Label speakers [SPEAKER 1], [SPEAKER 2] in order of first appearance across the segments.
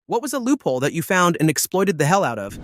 [SPEAKER 1] What was a loophole that you found and exploited the hell out of?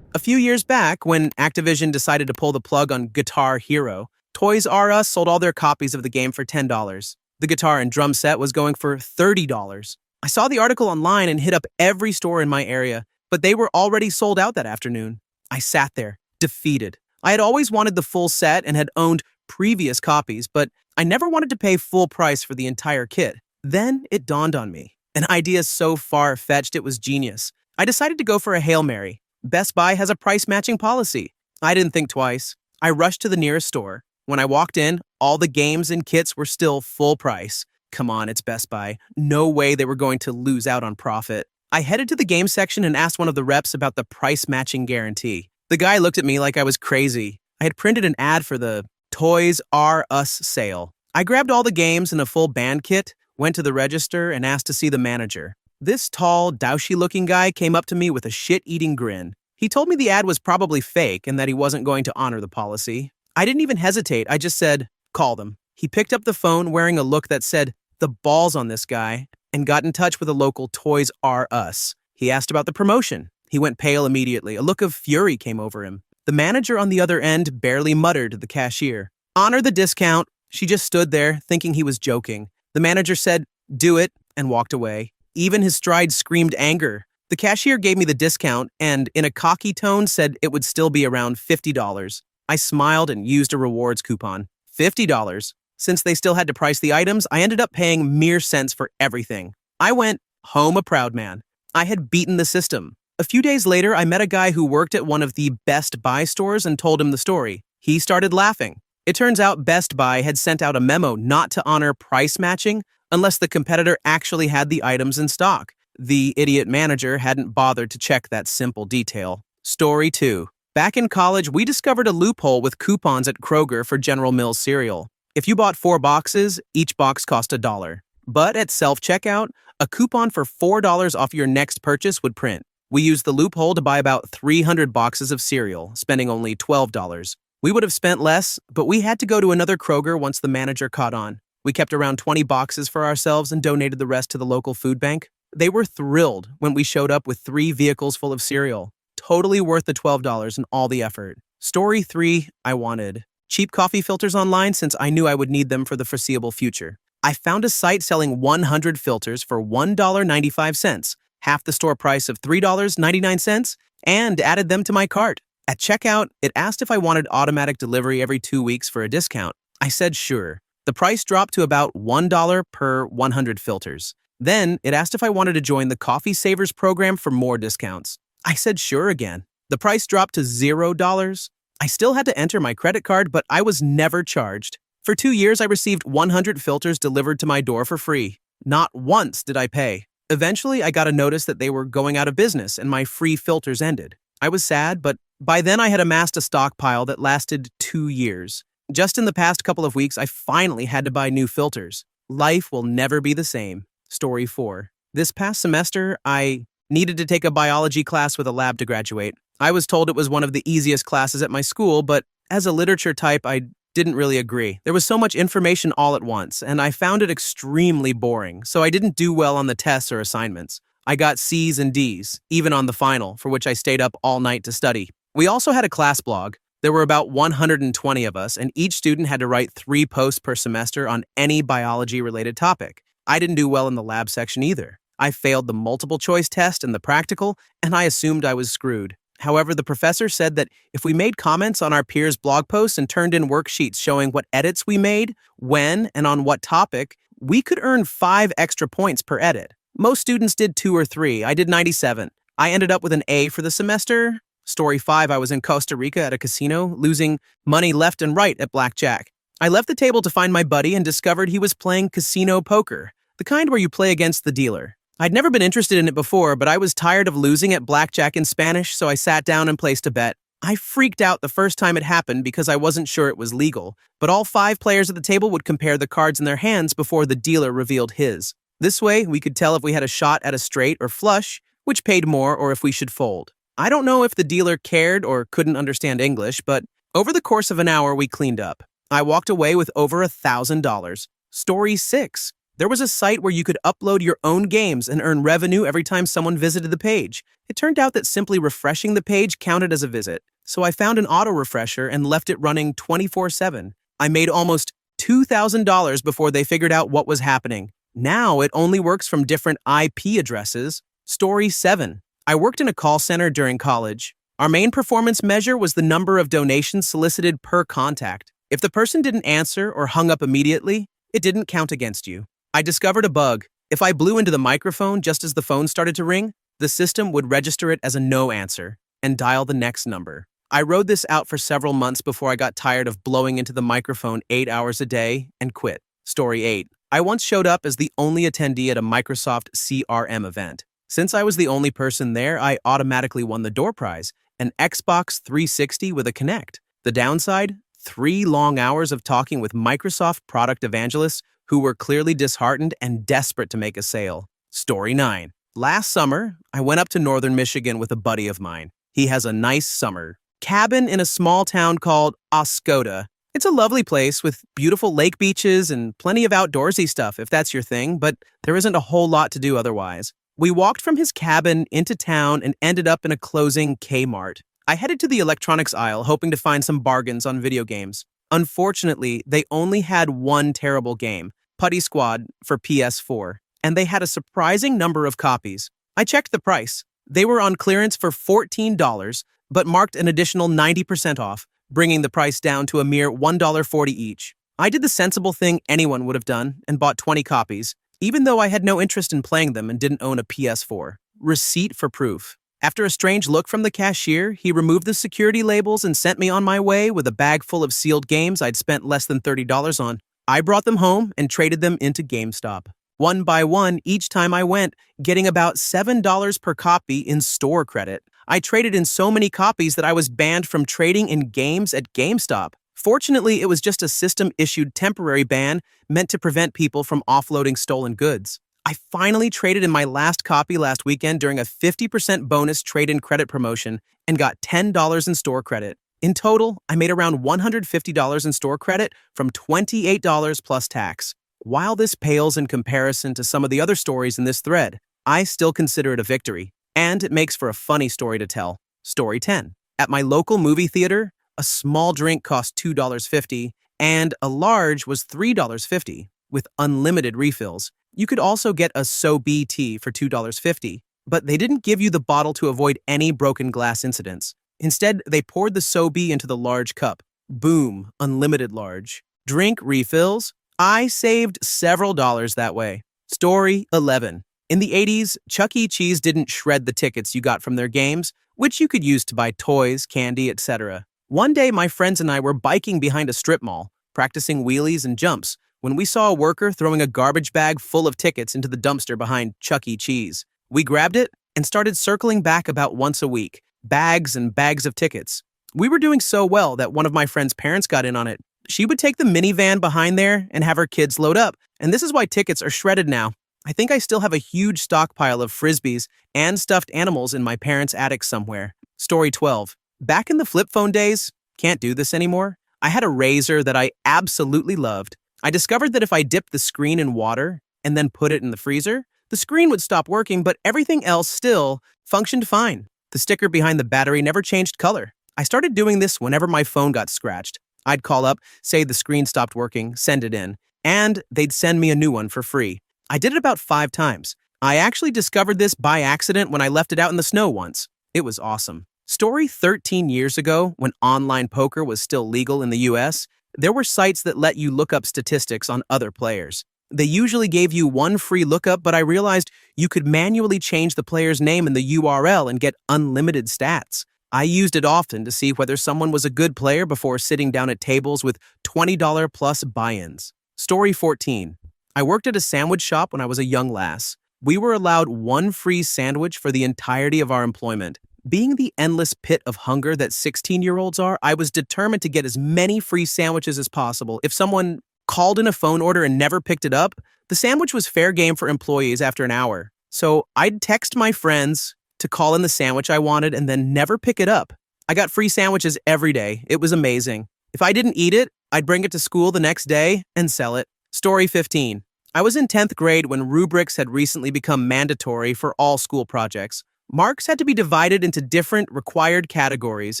[SPEAKER 1] A few years back, when Activision decided to pull the plug on Guitar Hero, Toys R Us sold all their copies of the game for $10. The guitar and drum set was going for $30. I saw the article online and hit up every store in my area, but they were already sold out that afternoon. I sat there, defeated. I had always wanted the full set and had owned previous copies, but I never wanted to pay full price for the entire kit. Then it dawned on me. An idea so far-fetched it was genius. I decided to go for a Hail Mary. Best Buy has a price-matching policy. I didn't think twice. I rushed to the nearest store. When I walked in, all the games and kits were still full price. Come on, it's Best Buy. No way they were going to lose out on profit. I headed to the game section and asked one of the reps about the price-matching guarantee. The guy looked at me like I was crazy. I had printed an ad for the Toys R Us sale. I grabbed all the games and a full band kit, went to the register, and asked to see the manager. This tall, douchey-looking guy came up to me with a shit-eating grin. He told me the ad was probably fake and that he wasn't going to honor the policy. I didn't even hesitate. I just said, call them. He picked up the phone wearing a look that said, the balls on this guy, and got in touch with a local Toys R Us. He asked about the promotion. He went pale immediately. A look of fury came over him. The manager on the other end barely muttered to the cashier, honor the discount. She just stood there, thinking he was joking. The manager said, do it, and walked away. Even his stride screamed anger. The cashier gave me the discount and, in a cocky tone, said it would still be around $50. I smiled and used a rewards coupon. $50. Since they still had to price the items, I ended up paying mere cents for everything. I went home a proud man. I had beaten the system. A few days later, I met a guy who worked at one of the Best Buy stores and told him the story. He started laughing. It turns out Best Buy had sent out a memo not to honor price matching unless the competitor actually had the items in stock. The idiot manager hadn't bothered to check that simple detail. Story 2. Back in college, we discovered a loophole with coupons at Kroger for General Mills cereal. If you bought 4 boxes, each box cost $1. But at self-checkout, a coupon for $4 off your next purchase would print. We used the loophole to buy about 300 boxes of cereal, spending only $12. We would have spent less, but we had to go to another Kroger once the manager caught on. We kept around 20 boxes for ourselves and donated the rest to the local food bank. They were thrilled when we showed up with 3 vehicles full of cereal. Totally worth the $12 and all the effort. Story 3, I wanted cheap coffee filters online since I knew I would need them for the foreseeable future. I found a site selling 100 filters for $1.95, half the store price of $3.99, and added them to my cart. At checkout, it asked if I wanted automatic delivery every 2 weeks for a discount. I said sure. The price dropped to about $1 per 100 filters. Then, it asked if I wanted to join the Coffee Savers program for more discounts. I said sure again. The price dropped to $0. I still had to enter my credit card, but I was never charged. For 2 years, I received 100 filters delivered to my door for free. Not once did I pay. Eventually, I got a notice that they were going out of business and my free filters ended. I was sad, but by then I had amassed a stockpile that lasted 2 years. Just in the past couple of weeks, I finally had to buy new filters. Life will never be the same. Story 4. This past semester, I needed to take a biology class with a lab to graduate. I was told it was one of the easiest classes at my school, but as a literature type, I didn't really agree. There was so much information all at once, and I found it extremely boring, so I didn't do well on the tests or assignments. I got C's and D's, even on the final, for which I stayed up all night to study. We also had a class blog. There were about 120 of us, and each student had to write 3 posts per semester on any biology-related topic. I didn't do well in the lab section either. I failed the multiple choice test and the practical, and I assumed I was screwed. However, the professor said that if we made comments on our peers' blog posts and turned in worksheets showing what edits we made, when, and on what topic, we could earn 5 extra points per edit. Most students did 2 or 3. I did 97. I ended up with an A for the semester. Story 5, I was in Costa Rica at a casino, losing money left and right at blackjack. I left the table to find my buddy and discovered he was playing casino poker, the kind where you play against the dealer. I'd never been interested in it before, but I was tired of losing at blackjack in Spanish, so I sat down and placed a bet. I freaked out the first time it happened because I wasn't sure it was legal, but all 5 players at the table would compare the cards in their hands before the dealer revealed his. This way, we could tell if we had a shot at a straight or flush, which paid more, or if we should fold. I don't know if the dealer cared or couldn't understand English, but over the course of an hour, we cleaned up. I walked away with over $1,000. Story 6. There was a site where you could upload your own games and earn revenue every time someone visited the page. It turned out that simply refreshing the page counted as a visit, so I found an auto refresher and left it running 24/7. I made almost $2,000 before they figured out what was happening. Now it only works from different IP addresses. Story 7. I worked in a call center during college. Our main performance measure was the number of donations solicited per contact. If the person didn't answer or hung up immediately, it didn't count against you. I discovered a bug. If I blew into the microphone just as the phone started to ring, the system would register it as a no answer and dial the next number. I rode this out for several months before I got tired of blowing into the microphone 8 hours a day and quit. Story 8. I once showed up as the only attendee at a Microsoft CRM event. Since I was the only person there, I automatically won the door prize, an Xbox 360 with a Kinect. The downside? 3 long hours of talking with Microsoft product evangelists who were clearly disheartened and desperate to make a sale. Story 9. Last summer, I went up to northern Michigan with a buddy of mine. He has a nice summer cabin in a small town called Oscoda. It's a lovely place with beautiful lake beaches and plenty of outdoorsy stuff if that's your thing, but there isn't a whole lot to do otherwise. We walked from his cabin into town and ended up in a closing Kmart. I headed to the electronics aisle hoping to find some bargains on video games. Unfortunately, they only had one terrible game, Putty Squad for PS4, and they had a surprising number of copies. I checked the price. They were on clearance for $14, but marked an additional 90% off, bringing the price down to a mere $1.40 each. I did the sensible thing anyone would have done and bought 20 copies, even though I had no interest in playing them and didn't own a PS4. Receipt for proof. After a strange look from the cashier, he removed the security labels and sent me on my way with a bag full of sealed games I'd spent less than $30 on. I brought them home and traded them into GameStop. One by one, each time I went, getting about $7 per copy in store credit. I traded in so many copies that I was banned from trading in games at GameStop. Fortunately, it was just a system-issued temporary ban meant to prevent people from offloading stolen goods. I finally traded in my last copy last weekend during a 50% bonus trade-in credit promotion and got $10 in store credit. In total, I made around $150 in store credit from $28 plus tax. While this pales in comparison to some of the other stories in this thread, I still consider it a victory, and it makes for a funny story to tell. Story 10. At my local movie theater, a small drink cost $2.50, and a large was $3.50, with unlimited refills. You could also get a SoBe tea for $2.50, but they didn't give you the bottle to avoid any broken glass incidents. Instead, they poured the SoBe into the large cup. Boom, unlimited large. Drink refills? I saved several dollars that way. Story 11. In the 80s, Chuck E. Cheese didn't shred the tickets you got from their games, which you could use to buy toys, candy, etc. One day, my friends and I were biking behind a strip mall, practicing wheelies and jumps, when we saw a worker throwing a garbage bag full of tickets into the dumpster behind Chuck E. Cheese. We grabbed it and started circling back about once a week, bags and bags of tickets. We were doing so well that one of my friend's parents got in on it. She would take the minivan behind there and have her kids load up, and this is why tickets are shredded now. I think I still have a huge stockpile of Frisbees and stuffed animals in my parents' attic somewhere. Story 12. Back in the flip phone days, can't do this anymore, I had a razor that I absolutely loved. I discovered that if I dipped the screen in water and then put it in the freezer, the screen would stop working, but everything else still functioned fine. The sticker behind the battery never changed color. I started doing this whenever my phone got scratched. I'd call up, say the screen stopped working, send it in, and they'd send me a new one for free. I did it about 5 times. I actually discovered this by accident when I left it out in the snow once. It was awesome. Story 13 years ago, when online poker was still legal in the US, there were sites that let you look up statistics on other players. They usually gave you one free lookup, but I realized you could manually change the player's name in the URL and get unlimited stats. I used it often to see whether someone was a good player before sitting down at tables with $20 plus buy-ins. Story 14. I worked at a sandwich shop when I was a young lass. We were allowed one free sandwich for the entirety of our employment. Being the endless pit of hunger that 16-year-olds are, I was determined to get as many free sandwiches as possible. If someone called in a phone order and never picked it up, the sandwich was fair game for employees after an hour. So I'd text my friends to call in the sandwich I wanted and then never pick it up. I got free sandwiches every day. It was amazing. If I didn't eat it, I'd bring it to school the next day and sell it. Story 15. I was in 10th grade when rubrics had recently become mandatory for all school projects. Marks had to be divided into different required categories,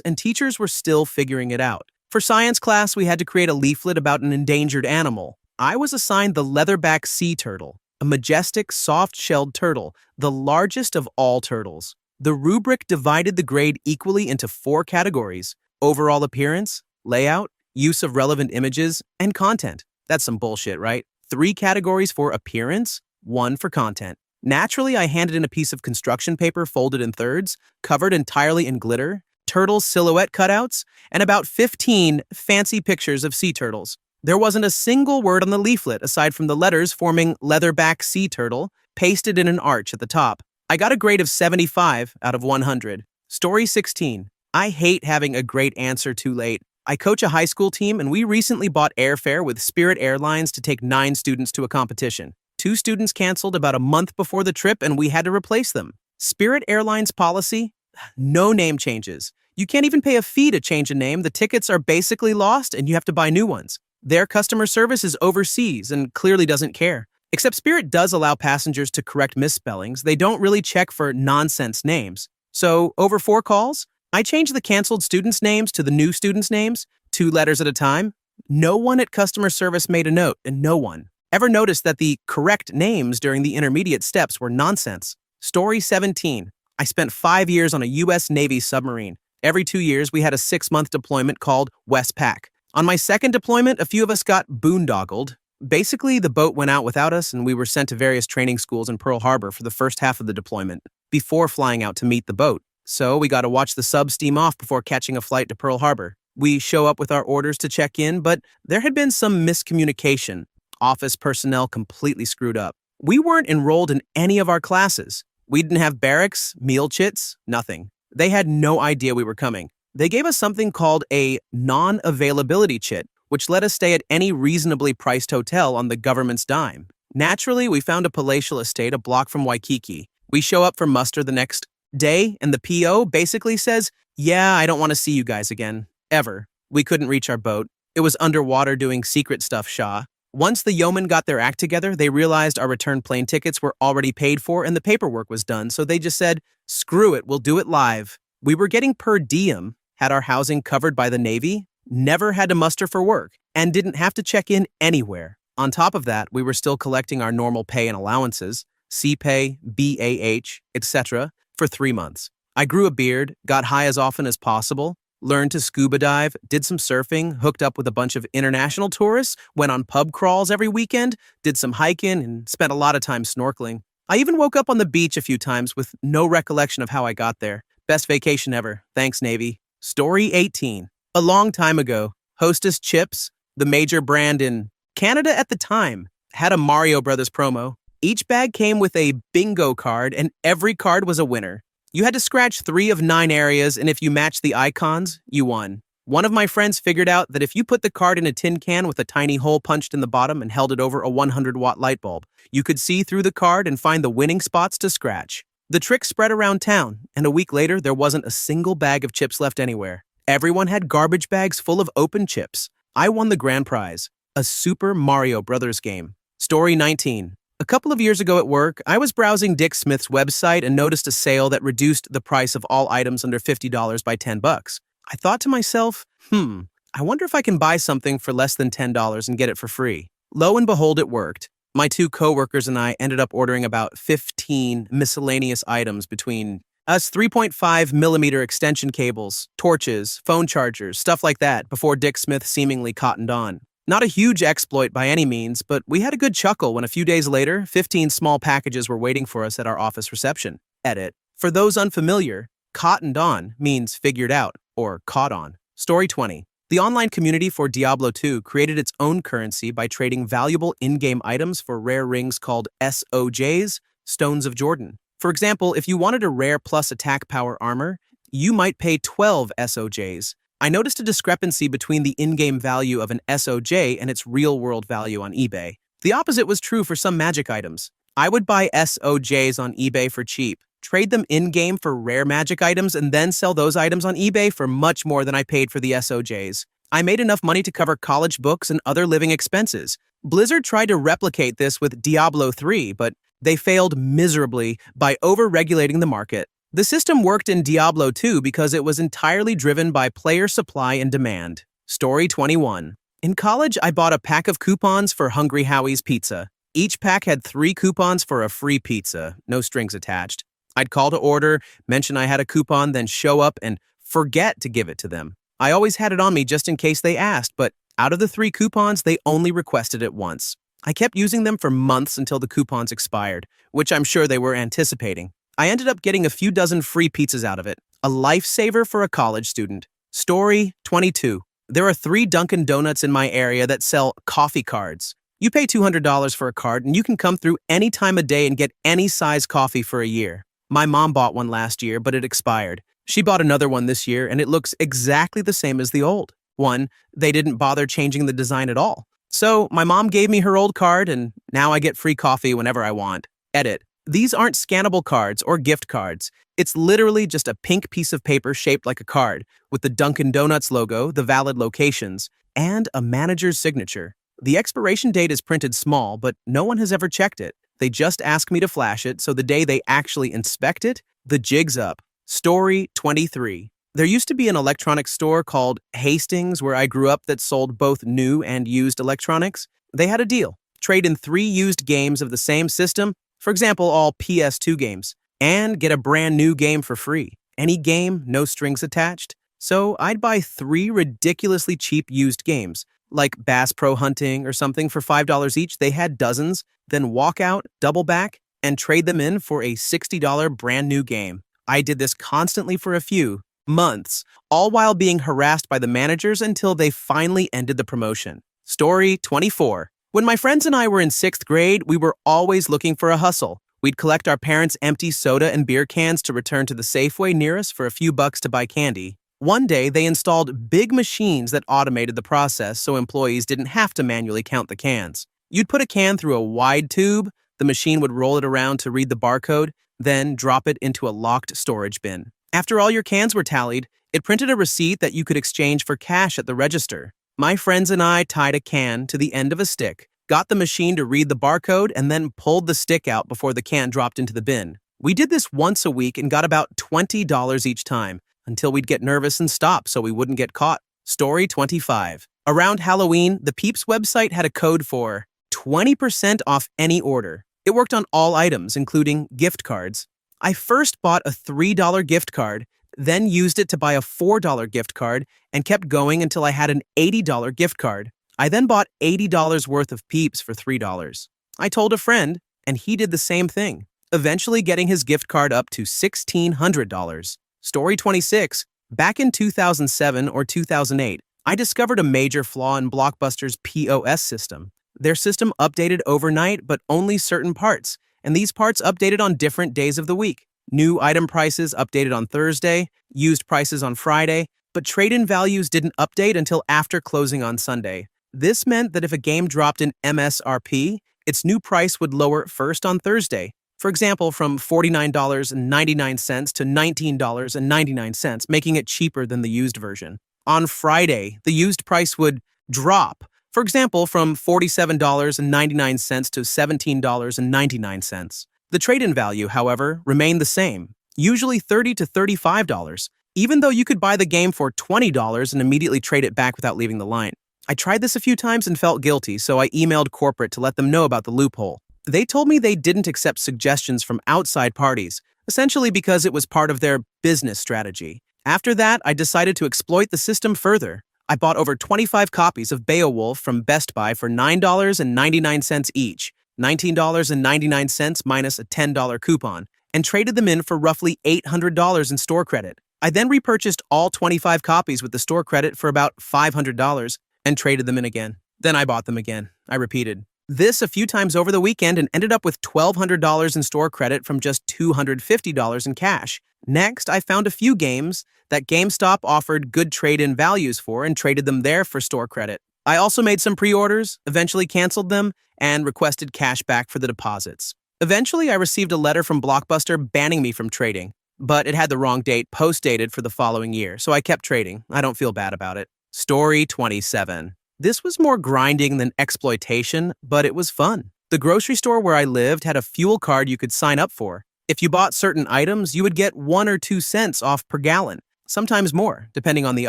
[SPEAKER 1] and teachers were still figuring it out. For science class, we had to create a leaflet about an endangered animal. I was assigned the leatherback sea turtle, a majestic, soft-shelled turtle, the largest of all turtles. The rubric divided the grade equally into 4 categories: overall appearance, layout, use of relevant images, and content. That's some bullshit, right? 3 categories for appearance, 1 for content. Naturally, I handed in a piece of construction paper folded in thirds, covered entirely in glitter, turtle silhouette cutouts, and about 15 fancy pictures of sea turtles. There wasn't a single word on the leaflet aside from the letters forming leatherback sea turtle, pasted in an arch at the top. I got a grade of 75 out of 100. Story 16. I hate having a great answer too late. I coach a high school team, and we recently bought airfare with Spirit Airlines to take 9 students to a competition. 2 students canceled about a month before the trip, and we had to replace them. Spirit Airlines policy? No name changes. You can't even pay a fee to change a name. The tickets are basically lost, and you have to buy new ones. Their customer service is overseas and clearly doesn't care. Except Spirit does allow passengers to correct misspellings. They don't really check for nonsense names. So, over 4 calls, I changed the canceled students' names to the new students' names, 2 letters at a time. No one at customer service made a note, and no one ever noticed that the correct names during the intermediate steps were nonsense. Story 17. I spent 5 years on a U.S. Navy submarine. Every 2 years, we had a 6-month deployment called Westpac. On my second deployment, a few of us got boondoggled. Basically, the boat went out without us, and we were sent to various training schools in Pearl Harbor for the first half of the deployment, before flying out to meet the boat. So we got to watch the sub steam off before catching a flight to Pearl Harbor. We show up with our orders to check in, but there had been some miscommunication. Office personnel completely screwed up. We weren't enrolled in any of our classes. We didn't have barracks, meal chits, nothing. They had no idea we were coming. They gave us something called a non-availability chit, which let us stay at any reasonably priced hotel on the government's dime. Naturally, we found a palatial estate a block from Waikiki. We show up for muster the next day, and the PO basically says, "Yeah, I don't want to see you guys again. Ever." We couldn't reach our boat. It was underwater doing secret stuff, Shaw. Once the yeomen got their act together, they realized our return plane tickets were already paid for and the paperwork was done, so they just said, "Screw it, we'll do it live." We were getting per diem, had our housing covered by the Navy, never had to muster for work, and didn't have to check in anywhere. On top of that, we were still collecting our normal pay and allowances, CPay, BAH, etc., for 3 months. I grew a beard, got high as often as possible, learned to scuba dive, did some surfing, hooked up with a bunch of international tourists, went on pub crawls every weekend, did some hiking, and spent a lot of time snorkeling. I even woke up on the beach a few times with no recollection of how I got there. Best vacation ever. Thanks, Navy. Story 18. A long time ago, Hostess Chips, the major brand in Canada at the time, had a Mario Brothers promo. Each bag came with a bingo card, and every card was a winner. You had to scratch 3 of 9 areas, and if you matched the icons, you won. One of my friends figured out that if you put the card in a tin can with a tiny hole punched in the bottom and held it over a 100-watt light bulb, you could see through the card and find the winning spots to scratch. The trick spread around town, and a week later, there wasn't a single bag of chips left anywhere. Everyone had garbage bags full of open chips. I won the grand prize, a Super Mario Brothers game. Story 19. A couple of years ago at work, I was browsing Dick Smith's website and noticed a sale that reduced the price of all items under $50 by $10. I thought to myself, I wonder if I can buy something for less than $10 and get it for free. Lo and behold, it worked. My 2 coworkers and I ended up ordering about 15 miscellaneous items between us 3.5mm extension cables, torches, phone chargers, stuff like that, before Dick Smith seemingly cottoned on. Not a huge exploit by any means, but we had a good chuckle when a few days later, 15 small packages were waiting for us at our office reception. Edit. For those unfamiliar, cottoned on means figured out or caught on. Story 20. The online community for Diablo 2 created its own currency by trading valuable in-game items for rare rings called SOJs, Stones of Jordan. For example, if you wanted a rare plus attack power armor, you might pay 12 SOJs. I noticed a discrepancy between the in-game value of an SOJ and its real-world value on eBay. The opposite was true for some magic items. I would buy SOJs on eBay for cheap, trade them in-game for rare magic items, and then sell those items on eBay for much more than I paid for the SOJs. I made enough money to cover college books and other living expenses. Blizzard tried to replicate this with Diablo 3, but they failed miserably by over-regulating the market. The system worked in Diablo 2 because it was entirely driven by player supply and demand. Story 21. In college, I bought a pack of coupons for Hungry Howie's Pizza. Each pack had 3 coupons for a free pizza, no strings attached. I'd call to order, mention I had a coupon, then show up and forget to give it to them. I always had it on me just in case they asked, but out of the 3 coupons, they only requested it once. I kept using them for months until the coupons expired, which I'm sure they were anticipating. I ended up getting a few dozen free pizzas out of it. A lifesaver for a college student. Story 22. There are 3 Dunkin' Donuts in my area that sell coffee cards. You pay $200 for a card and you can come through any time of day and get any size coffee for a year. My mom bought one last year, but it expired. She bought another one this year and it looks exactly the same as the old one. They didn't bother changing the design at all. So my mom gave me her old card and now I get free coffee whenever I want. Edit. These aren't scannable cards or gift cards. It's literally just a pink piece of paper shaped like a card with the Dunkin' Donuts logo, the valid locations, and a manager's signature. The expiration date is printed small, but no one has ever checked it. They just ask me to flash it, so the day they actually inspect it, the jig's up. Story 23. There used to be an electronics store called Hastings where I grew up that sold both new and used electronics. They had a deal. Trade in 3 used games of the same system, for example, all PS2 games, and get a brand new game for free. Any game, no strings attached. So I'd buy 3 ridiculously cheap used games, like Bass Pro Hunting or something for $5 each. They had dozens, then walk out, double back, and trade them in for a $60 brand new game. I did this constantly for a few months, all while being harassed by the managers until they finally ended the promotion. Story 24. When my friends and I were in 6th grade, we were always looking for a hustle. We'd collect our parents' empty soda and beer cans to return to the Safeway near us for a few bucks to buy candy. One day, they installed big machines that automated the process so employees didn't have to manually count the cans. You'd put a can through a wide tube, the machine would roll it around to read the barcode, then drop it into a locked storage bin. After all your cans were tallied, it printed a receipt that you could exchange for cash at the register. My friends and I tied a can to the end of a stick, got the machine to read the barcode, and then pulled the stick out before the can dropped into the bin. We did this once a week and got about $20 each time, until we'd get nervous and stop so we wouldn't get caught. Story 25. Around Halloween, the Peeps website had a code for 20% off any order. It worked on all items, including gift cards. I first bought a $3 gift card, then used it to buy a $4 gift card, and kept going until I had an $80 gift card. I then bought $80 worth of Peeps for $3. I told a friend, and he did the same thing, eventually getting his gift card up to $1,600. Story 26. Back in 2007 or 2008, I discovered a major flaw in Blockbuster's POS system. Their system updated overnight, but only certain parts, and these parts updated on different days of the week. New item prices updated on Thursday, used prices on Friday, but trade-in values didn't update until after closing on Sunday. This meant that if a game dropped in MSRP, its new price would lower first on Thursday. For example, from $49.99 to $19.99, making it cheaper than the used version. On Friday, the used price would drop, for example, from $47.99 to $17.99. The trade-in value, however, remained the same, usually $30 to $35, even though you could buy the game for $20 and immediately trade it back without leaving the line. I tried this a few times and felt guilty, so I emailed corporate to let them know about the loophole. They told me they didn't accept suggestions from outside parties, essentially because it was part of their business strategy. After that, I decided to exploit the system further. I bought over 25 copies of Beowulf from Best Buy for $9.99 each, $19.99 minus a $10 coupon, and traded them in for roughly $800 in store credit. I then repurchased all 25 copies with the store credit for about $500 and traded them in again. Then I bought them again. I repeated this a few times over the weekend and ended up with $1,200 in store credit from just $250 in cash. Next, I found a few games that GameStop offered good trade-in values for and traded them there for store credit. I also made some pre-orders, eventually canceled them, and requested cash back for the deposits. Eventually, I received a letter from Blockbuster banning me from trading, but it had the wrong date post-dated for the following year, so I kept trading. I don't feel bad about it. Story 27. This was more grinding than exploitation, but it was fun. The grocery store where I lived had a fuel card you could sign up for. If you bought certain items, you would get 1 or 2 cents off per gallon, sometimes more, depending on the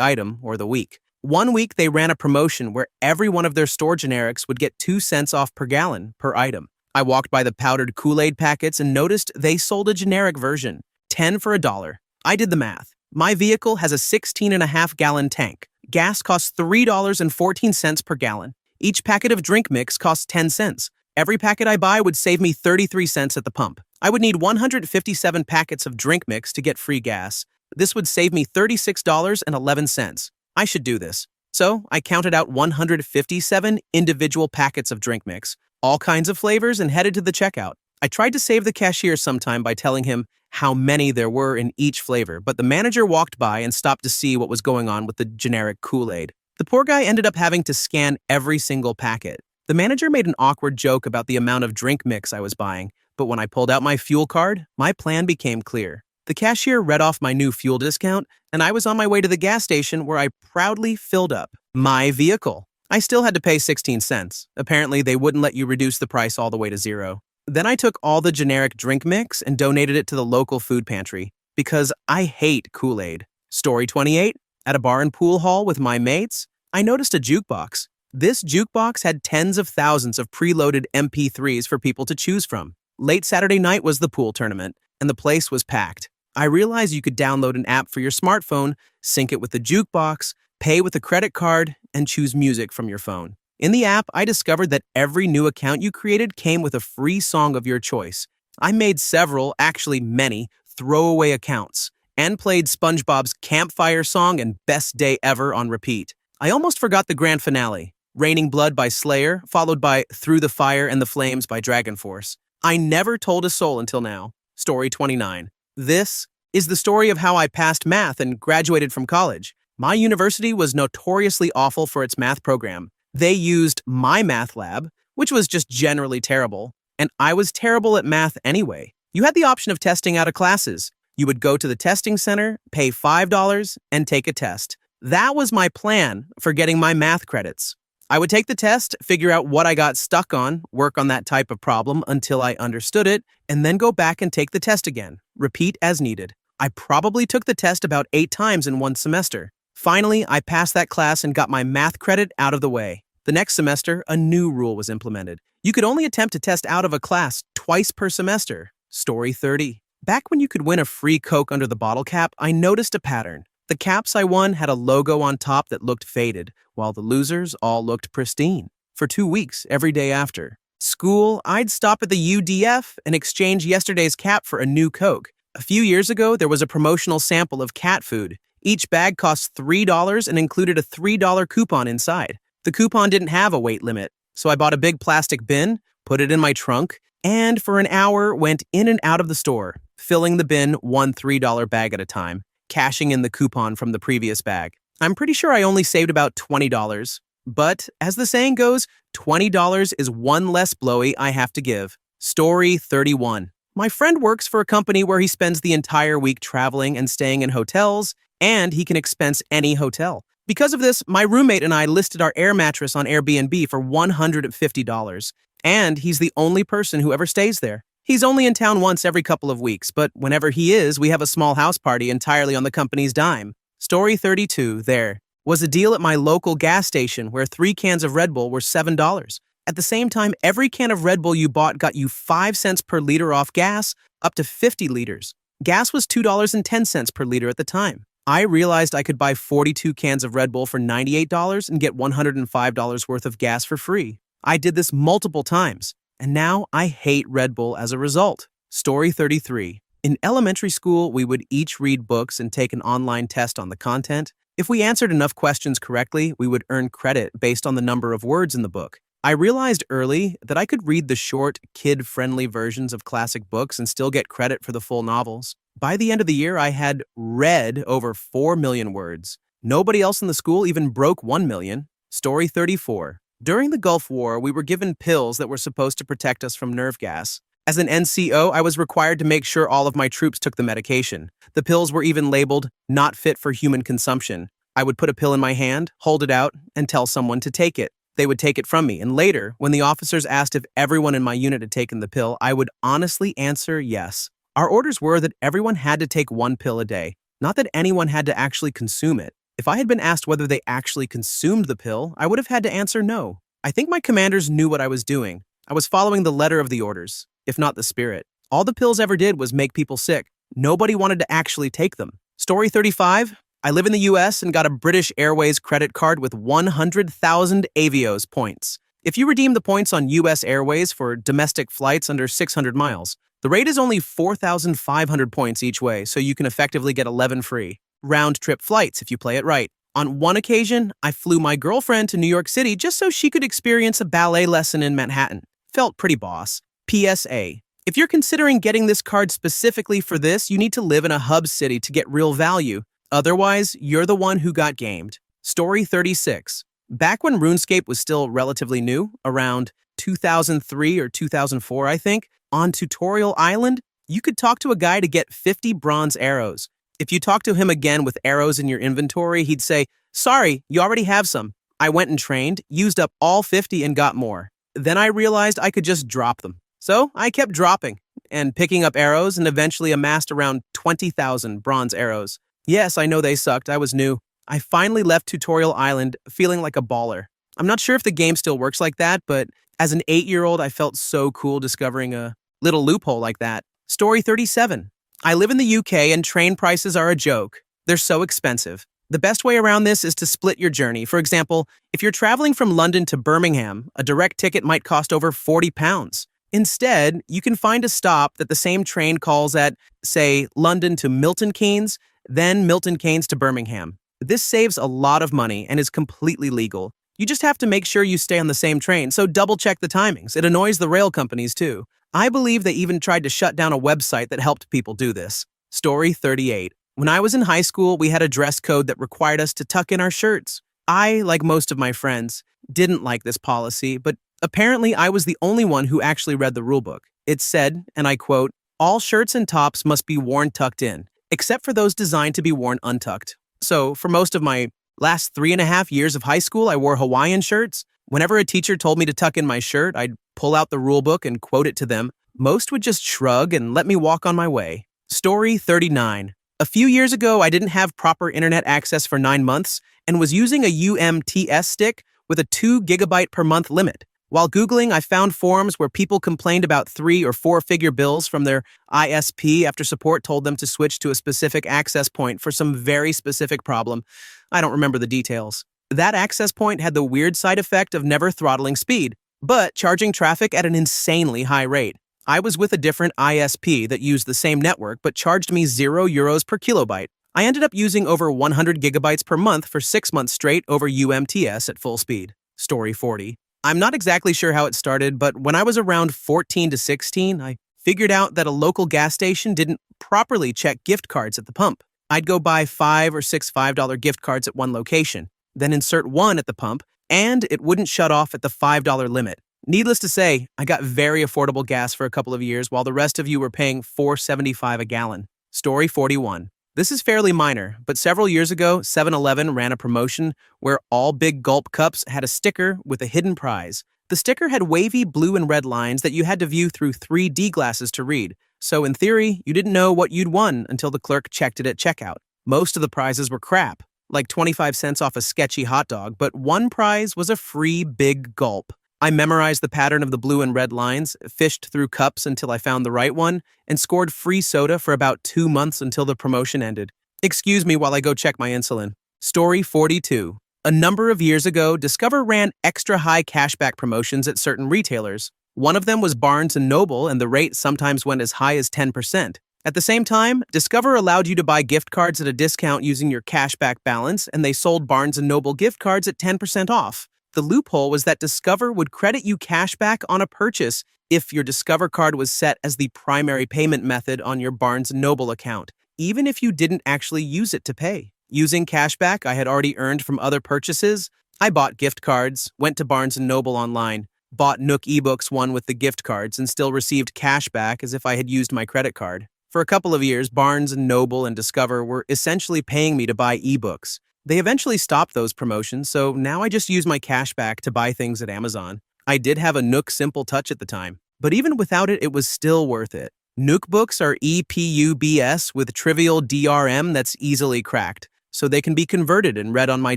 [SPEAKER 1] item or the week. One week, they ran a promotion where every one of their store generics would get 2 cents off per gallon per item. I walked by the powdered Kool-Aid packets and noticed they sold a generic version, 10 for $1. I did the math. My vehicle has a 16.5-gallon tank. Gas costs $3.14 per gallon. Each packet of drink mix costs 10 cents. Every packet I buy would save me 33 cents at the pump. I would need 157 packets of drink mix to get free gas. This would save me $36.11. I should do this. So I counted out 157 individual packets of drink mix, all kinds of flavors, and headed to the checkout. I tried to save the cashier some time by telling him how many there were in each flavor, but the manager walked by and stopped to see what was going on with the generic Kool-Aid. The poor guy ended up having to scan every single packet. The manager made an awkward joke about the amount of drink mix I was buying, but when I pulled out my fuel card, my plan became clear. The cashier read off my new fuel discount, and I was on my way to the gas station where I proudly filled up my vehicle. I still had to pay 16 cents. Apparently, they wouldn't let you reduce the price all the way to zero. Then I took all the generic drink mix and donated it to the local food pantry because I hate Kool-Aid. Story 28. At a bar and pool hall with my mates, I noticed a jukebox. This jukebox had tens of thousands of preloaded MP3s for people to choose from. Late Saturday night was the pool tournament, and the place was packed. I realized you could download an app for your smartphone, sync it with the jukebox, pay with a credit card, and choose music from your phone. In the app, I discovered that every new account you created came with a free song of your choice. I made several, actually many, throwaway accounts, and played SpongeBob's Campfire Song and Best Day Ever on repeat. I almost forgot the grand finale, Raining Blood by Slayer, followed by Through the Fire and the Flames by Dragon Force. I never told a soul until now. Story 29. This is the story of how I passed math and graduated from college. My university was notoriously awful for its math program. They used my math lab, which was just generally terrible, and I was terrible at math anyway. You had the option of testing out of classes. You would go to the testing center, pay $5, and take a test. That was my plan for getting my math credits. I would take the test, figure out what I got stuck on, work on that type of problem until I understood it, and then go back and take the test again. Repeat as needed. I probably took the test about 8 times in one semester. Finally, I passed that class and got my math credit out of the way. The next semester, a new rule was implemented. You could only attempt to test out of a class twice per semester. Story 30. Back when you could win a free Coke under the bottle cap, I noticed a pattern. The caps I won had a logo on top that looked faded, while the losers all looked pristine. For 2 weeks, every day after school, I'd stop at the UDF and exchange yesterday's cap for a new Coke. A few years ago, there was a promotional sample of cat food. Each bag cost $3 and included a $3 coupon inside. The coupon didn't have a weight limit, so I bought a big plastic bin, put it in my trunk, and for an hour went in and out of the store, filling the bin one $3 bag at a time, cashing in the coupon from the previous bag. I'm pretty sure I only saved about $20, but as the saying goes, $20 is one less blowy I have to give. Story 31. My friend works for a company where he spends the entire week traveling and staying in hotels, and he can expense any hotel. Because of this, my roommate and I listed our air mattress on Airbnb for $150, and he's the only person who ever stays there. He's only in town once every couple of weeks, but whenever he is, we have a small house party entirely on the company's dime. Story 32. There was a deal at my local gas station where 3 cans of Red Bull were $7. At the same time, every can of Red Bull you bought got you 5 cents per liter off gas, up to 50 liters. Gas was $2.10 per liter at the time. I realized I could buy 42 cans of Red Bull for $98 and get $105 worth of gas for free. I did this multiple times, and now I hate Red Bull as a result. Story 33. In elementary school, we would each read books and take an online test on the content. If we answered enough questions correctly, we would earn credit based on the number of words in the book. I realized early that I could read the short, kid-friendly versions of classic books and still get credit for the full novels. By the end of the year, I had read over 4 million words. Nobody else in the school even broke 1 million. Story 34. During the Gulf War, we were given pills that were supposed to protect us from nerve gas. As an NCO, I was required to make sure all of my troops took the medication. The pills were even labeled, "not fit for human consumption." I would put a pill in my hand, hold it out, and tell someone to take it. They would take it from me, and later, when the officers asked if everyone in my unit had taken the pill, I would honestly answer yes. Our orders were that everyone had to take one pill a day, not that anyone had to actually consume it. If I had been asked whether they actually consumed the pill, I would have had to answer no. I think my commanders knew what I was doing. I was following the letter of the orders, if not the spirit. All the pills ever did was make people sick. Nobody wanted to actually take them. Story 35. I live in the US and got a British Airways credit card with 100,000 Avios points. If you redeem the points on US Airways for domestic flights under 600 miles, the rate is only 4,500 points each way, so you can effectively get 11 free. Round-trip flights if you play it right. On one occasion, I flew my girlfriend to New York City just so she could experience a ballet lesson in Manhattan. Felt pretty boss. PSA. If you're considering getting this card specifically for this, you need to live in a hub city to get real value. Otherwise, you're the one who got gamed. Story 36. Back when RuneScape was still relatively new, around 2003 or 2004, I think, on Tutorial Island, you could talk to a guy to get 50 bronze arrows. If you talk to him again with arrows in your inventory, he'd say, "Sorry, you already have some." I went and trained, used up all 50 and got more. Then I realized I could just drop them. So I kept dropping and picking up arrows and eventually amassed around 20,000 bronze arrows. Yes, I know they sucked. I was new. I finally left Tutorial Island feeling like a baller. I'm not sure if the game still works like that, but as an 8-year-old, I felt so cool discovering a little loophole like that. Story 37. I live in the UK and train prices are a joke. They're so expensive. The best way around this is to split your journey. For example, if you're traveling from London to Birmingham, a direct ticket might cost over £40. Instead, you can find a stop that the same train calls at, say, London to Milton Keynes, then Milton Keynes to Birmingham. This saves a lot of money and is completely legal. You just have to make sure you stay on the same train, so double-check the timings. It annoys the rail companies, too. I believe they even tried to shut down a website that helped people do this. Story 38. When I was in high school, we had a dress code that required us to tuck in our shirts. I, like most of my friends, didn't like this policy, but apparently I was the only one who actually read the rulebook. It said, and I quote, "All shirts and tops must be worn tucked in, except for those designed to be worn untucked." So, for most of my last 3.5 years of high school, I wore Hawaiian shirts. Whenever a teacher told me to tuck in my shirt, I'd pull out the rulebook and quote it to them. Most would just shrug and let me walk on my way. Story 39. A few years ago, I didn't have proper internet access for 9 months and was using a UMTS stick with a 2 GB per month limit. While Googling, I found forums where people complained about 3 or 4-figure bills from their ISP after support told them to switch to a specific access point for some very specific problem. I don't remember the details. That access point had the weird side effect of never throttling speed, but charging traffic at an insanely high rate. I was with a different ISP that used the same network but charged me €0 per kilobyte. I ended up using over 100 gigabytes per month for 6 months straight over UMTS at full speed. Story 40. I'm not exactly sure how it started, but when I was around 14 to 16, I figured out that a local gas station didn't properly check gift cards at the pump. I'd go buy 5 or 6 $5 gift cards at one location, then insert one at the pump, and it wouldn't shut off at the $5 limit. Needless to say, I got very affordable gas for a couple of years while the rest of you were paying $4.75 a gallon. Story 41. This is fairly minor, but several years ago, 7-Eleven ran a promotion where all Big Gulp cups had a sticker with a hidden prize. The sticker had wavy blue and red lines that you had to view through 3D glasses to read. So in theory, you didn't know what you'd won until the clerk checked it at checkout. Most of the prizes were crap, like 25 cents off a sketchy hot dog, but one prize was a free Big Gulp. I memorized the pattern of the blue and red lines, fished through cups until I found the right one, and scored free soda for about 2 months until the promotion ended. Excuse me while I go check my insulin. Story 42. A number of years ago, Discover ran extra high cashback promotions at certain retailers. One of them was Barnes & Noble, and the rate sometimes went as high as 10%. At the same time, Discover allowed you to buy gift cards at a discount using your cashback balance, and they sold Barnes & Noble gift cards at 10% off. The loophole was that Discover would credit you cash back on a purchase if your Discover card was set as the primary payment method on your Barnes & Noble account, even if you didn't actually use it to pay. Using cashback I had already earned from other purchases, I bought gift cards, went to Barnes & Noble online, bought Nook eBooks one with the gift cards, and still received cash back as if I had used my credit card. For a couple of years, Barnes & Noble and Discover were essentially paying me to buy ebooks. They eventually stopped those promotions, so now I just use my cash back to buy things at Amazon. I did have a Nook Simple Touch at the time, but even without it, it was still worth it. Nook books are EPUBs with trivial DRM that's easily cracked, so they can be converted and read on my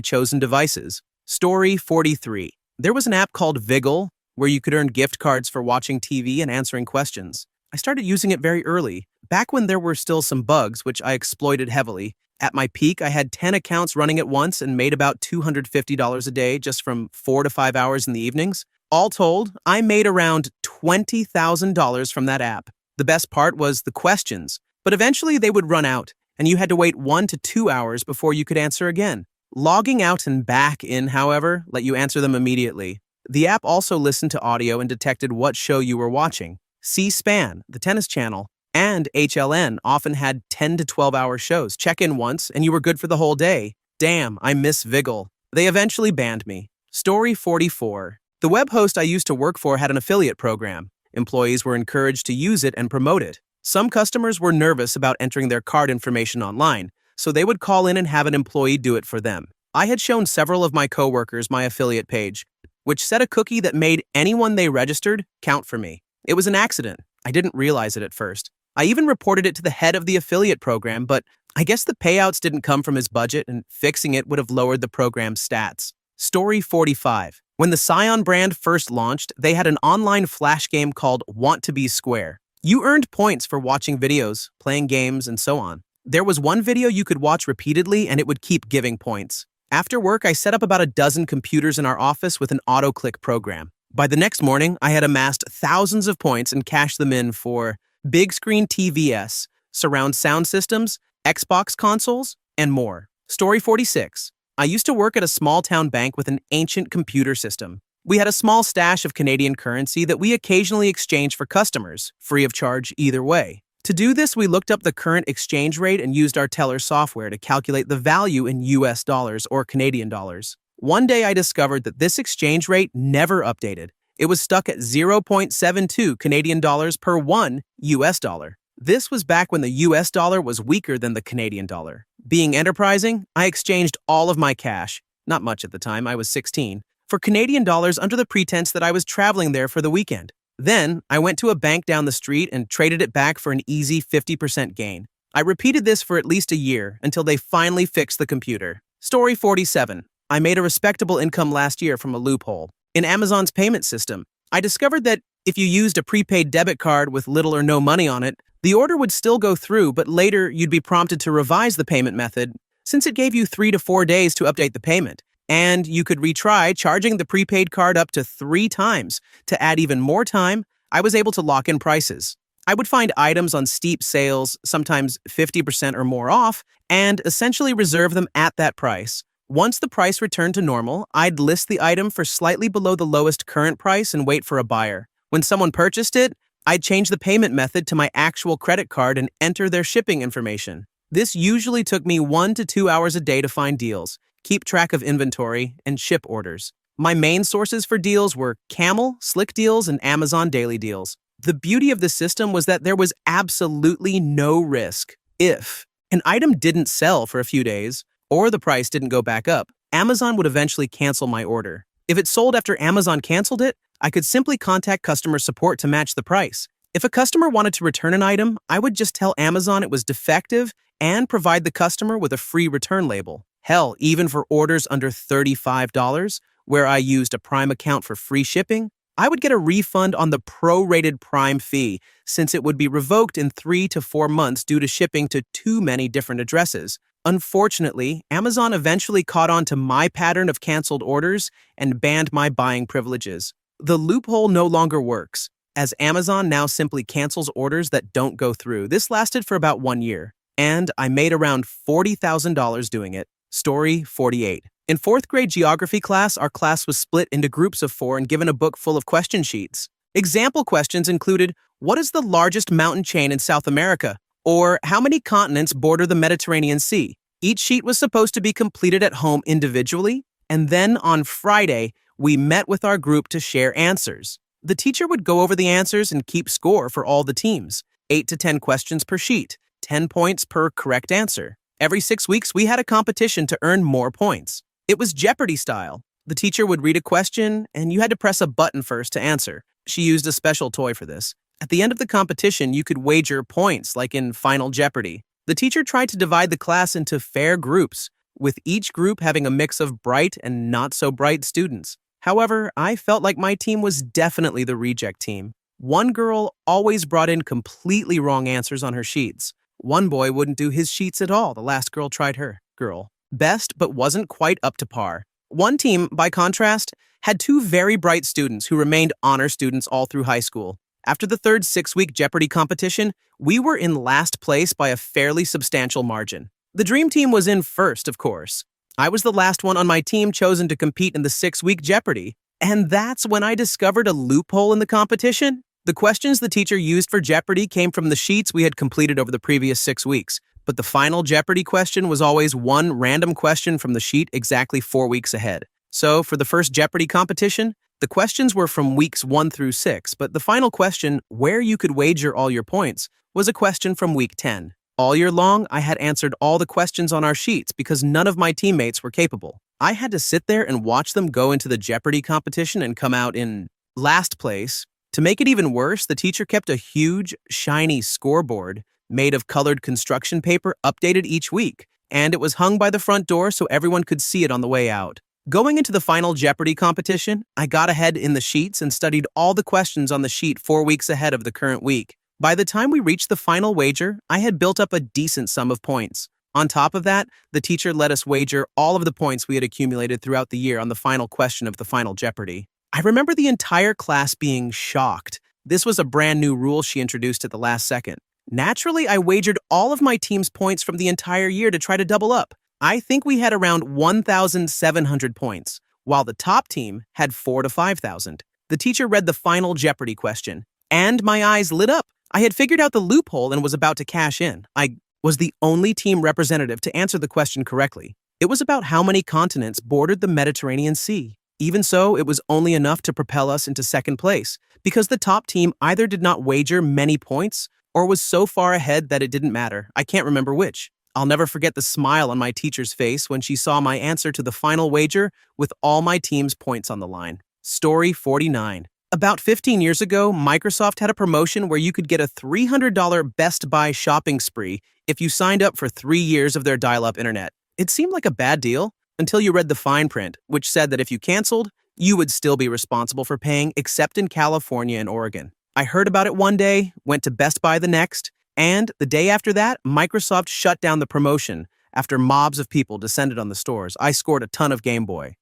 [SPEAKER 1] chosen devices. Story 43. There was an app called Viggle, where you could earn gift cards for watching TV and answering questions. I started using it very early, back when there were still some bugs, which I exploited heavily. At my peak, I had 10 accounts running at once and made about $250 a day just from 4 to 5 hours in the evenings. All told, I made around $20,000 from that app. The best part was the questions, but eventually they would run out, and you had to wait 1 to 2 hours before you could answer again. Logging out and back in, however, let you answer them immediately. The app also listened to audio and detected what show you were watching. C-SPAN, the tennis channel, and HLN often had 10 to 12-hour shows. Check in once, and you were good for the whole day. Damn, I miss Viggle. They eventually banned me. Story 44. The web host I used to work for had an affiliate program. Employees were encouraged to use it and promote it. Some customers were nervous about entering their card information online, so they would call in and have an employee do it for them. I had shown several of my coworkers my affiliate page, which set a cookie that made anyone they registered count for me. It was an accident. I didn't realize it at first. I even reported it to the head of the affiliate program, but I guess the payouts didn't come from his budget and fixing it would have lowered the program's stats. Story 45. When the Scion brand first launched, they had an online flash game called Want to Be Square. You earned points for watching videos, playing games, and so on. There was one video you could watch repeatedly and it would keep giving points. After work, I set up about a dozen computers in our office with an auto-click program. By the next morning, I had amassed thousands of points and cashed them in for big screen TVS, surround sound systems, Xbox consoles, and more. Story 46. I used to work at a small-town bank with an ancient computer system. We had a small stash of Canadian currency that we occasionally exchanged for customers, free of charge either way. To do this, we looked up the current exchange rate and used our teller software to calculate the value in US dollars or Canadian dollars. One day I discovered that this exchange rate never updated. It was stuck at 0.72 Canadian dollars per 1 US dollar. This was back when the US dollar was weaker than the Canadian dollar. Being enterprising, I exchanged all of my cash, not much at the time, I was 16, for Canadian dollars under the pretense that I was traveling there for the weekend. Then, I went to a bank down the street and traded it back for an easy 50% gain. I repeated this for at least a year until they finally fixed the computer. Story 47. I made a respectable income last year from a loophole. In Amazon's payment system, I discovered that if you used a prepaid debit card with little or no money on it, the order would still go through, but later you'd be prompted to revise the payment method since it gave you 3 to 4 days to update the payment. And you could retry charging the prepaid card up to 3 times. To add even more time, I was able to lock in prices. I would find items on steep sales, sometimes 50% or more off, and essentially reserve them at that price. Once the price returned to normal, I'd list the item for slightly below the lowest current price and wait for a buyer. When someone purchased it, I'd change the payment method to my actual credit card and enter their shipping information. This usually took me 1 to 2 hours a day to find deals, keep track of inventory, and ship orders. My main sources for deals were Camel, Slick Deals, and Amazon Daily Deals. The beauty of the system was that there was absolutely no risk. If an item didn't sell for a few days, or the price didn't go back up, Amazon would eventually cancel my order. If it sold after Amazon canceled it, I could simply contact customer support to match the price. If a customer wanted to return an item, I would just tell Amazon it was defective and provide the customer with a free return label. Hell, even for orders under $35, where I used a Prime account for free shipping, I would get a refund on the prorated Prime fee since it would be revoked in 3 to 4 months due to shipping to too many different addresses. Unfortunately, Amazon eventually caught on to my pattern of canceled orders and banned my buying privileges. The loophole no longer works, as Amazon now simply cancels orders that don't go through. This lasted for about 1 year, and I made around $40,000 doing it. Story 48. In 4th grade geography class, our class was split into groups of 4 and given a book full of question sheets. Example questions included, what is the largest mountain chain in South America? Or how many continents border the Mediterranean Sea? Each sheet was supposed to be completed at home individually, and then on Friday, we met with our group to share answers. The teacher would go over the answers and keep score for all the teams. 8 to 10 questions per sheet, 10 points per correct answer. Every 6 weeks, we had a competition to earn more points. It was Jeopardy style. The teacher would read a question, and you had to press a button first to answer. She used a special toy for this. At the end of the competition, you could wager points, like in Final Jeopardy. The teacher tried to divide the class into fair groups, with each group having a mix of bright and not-so-bright students. However, I felt like my team was definitely the reject team. One girl always brought in completely wrong answers on her sheets. One boy wouldn't do his sheets at all. The last girl tried her. Girl. Best, but wasn't quite up to par. One team, by contrast, had two very bright students who remained honor students all through high school. After the third 6-week Jeopardy competition, we were in last place by a fairly substantial margin. The dream team was in first, of course. I was the last one on my team chosen to compete in the 6-week Jeopardy. And that's when I discovered a loophole in the competition. The questions the teacher used for Jeopardy came from the sheets we had completed over the previous 6 weeks. But the final Jeopardy question was always one random question from the sheet exactly 4 weeks ahead. So, for the first Jeopardy competition, the questions were from weeks 1 through 6, but the final question, where you could wager all your points, was a question from week 10. All year long, I had answered all the questions on our sheets because none of my teammates were capable. I had to sit there and watch them go into the Jeopardy competition and come out in last place. To make it even worse, the teacher kept a huge, shiny scoreboard made of colored construction paper updated each week, and it was hung by the front door so everyone could see it on the way out. Going into the final Jeopardy competition, I got ahead in the sheets and studied all the questions on the sheet 4 weeks ahead of the current week. By the time we reached the final wager, I had built up a decent sum of points. On top of that, the teacher let us wager all of the points we had accumulated throughout the year on the final question of the final Jeopardy. I remember the entire class being shocked. This was a brand new rule she introduced at the last second. Naturally, I wagered all of my team's points from the entire year to try to double up. I think we had around 1,700 points, while the top team had 4,000 to 5,000. The teacher read the final Jeopardy question, and my eyes lit up. I had figured out the loophole and was about to cash in. I was the only team representative to answer the question correctly. It was about how many continents bordered the Mediterranean Sea. Even so, it was only enough to propel us into second place, because the top team either did not wager many points or was so far ahead that it didn't matter. I can't remember which. I'll never forget the smile on my teacher's face when she saw my answer to the final wager with all my team's points on the line. Story 49. About 15 years ago, Microsoft had a promotion where you could get a $300 Best Buy shopping spree if you signed up for 3 years of their dial-up internet. It seemed like a bad deal until you read the fine print, which said that if you canceled, you would still be responsible for paying except in California and Oregon. I heard about it one day, went to Best Buy the next, and the day after that, Microsoft shut down the promotion after mobs of people descended on the stores. I scored a ton of Game Boy